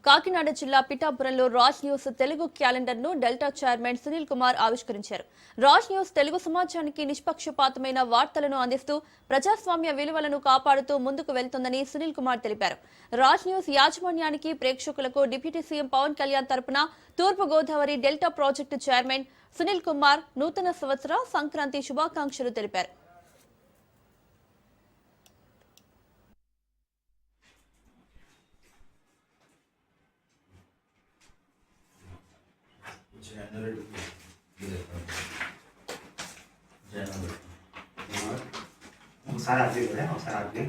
కాకినాడ జిల్లా పిఠాపురంలో Raj news Telugu calendar ను డెల్టా చైర్మన్ సునీల్ కుమార్ ఆవిష్కరించారు. రాజ్ న్యూస్ తెలుగు సమాజానికి నిష్పక్షపాతమైన వార్తలను అందిస్తూ ప్రజాస్వామ్య విలువలను కాపాడుతూ ముందుకు వెళ్తుందని సునీల్ కుమార్ తెలిపారు. రాజ్ న్యూస్ యాజమాన్యానికి, ప్రేక్షకులకు డిప్యూటీ సీఎం పవన్ కళ్యాణ్ తరపున తూర్పు Godavari delta project chairman Sunil Kumar నూతన సంవత్సర సంక్రాంతి శుభాకాంక్షలు తెలిపారు. ఒకసారి అర్థం కదా ఒకసారి అర్థం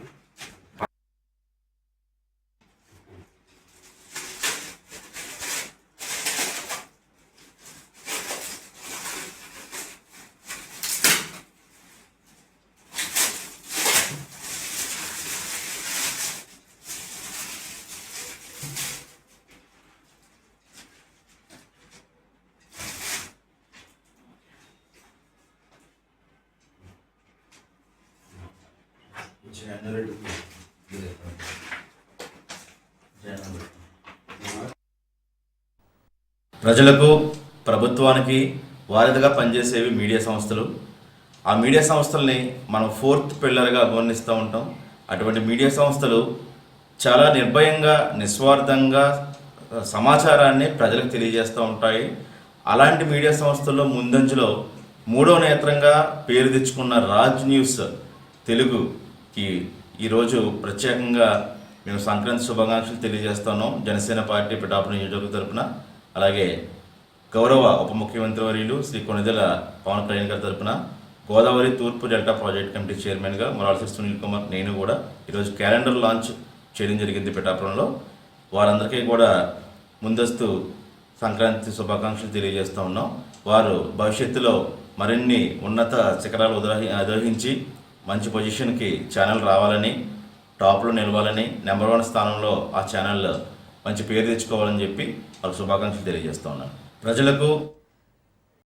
ప్రజలకు, ప్రభుత్వానికి వారధిగా పనిచేసేవి మీడియా సంస్థలు. ఆ మీడియా సంస్థల్ని మనం ఫోర్త్ పిల్లర్గా అభివర్ణిస్తూ ఉంటాం. అటువంటి మీడియా సంస్థలు చాలా నిర్భయంగా, నిస్వార్థంగా సమాచారాన్ని ప్రజలకు తెలియజేస్తూ ఉంటాయి. అలాంటి మీడియా సంస్థల్లో ముందంజలో మూడో నేత్రంగా పేరు తెచ్చుకున్న రాజ్ న్యూస్ తెలుగుకి ఈరోజు ప్రత్యేకంగా మేము సంక్రాంతి శుభాకాంక్షలు తెలియజేస్తున్నాం. జనసేన పార్టీ పిఠాపురం నియోజకవర్గం తరపున, అలాగే గౌరవ ఉప ముఖ్యమంత్రి వర్యులు శ్రీ కొణిదెల పవన్ కళ్యాణ్ గారి తరపున, గోదావరి తూర్పు డెల్టా ప్రాజెక్ట్ కమిటీ చైర్మన్గా మురాళ సునీల్ కుమార్, నేను కూడా ఈరోజు క్యాలెండర్ లాంచ్ చేయడం జరిగింది పిఠాపురంలో. వారందరికీ కూడా ముందస్తు సంక్రాంతి శుభాకాంక్షలు తెలియజేస్తూ ఉన్నాం. వారు భవిష్యత్తులో మరిన్ని ఉన్నత శిఖరాలు అధిరోహించి మంచి పొజిషన్కి ఛానల్ రావాలని, టాప్లో నిలవాలని, నెంబర్ 1 స్థానంలో ఆ ఛానల్ మంచి పేరు తెచ్చుకోవాలని చెప్పి వాళ్ళకు శుభాకాంక్షలు తెలియజేస్తూ ఉన్నాను. ప్రజలకు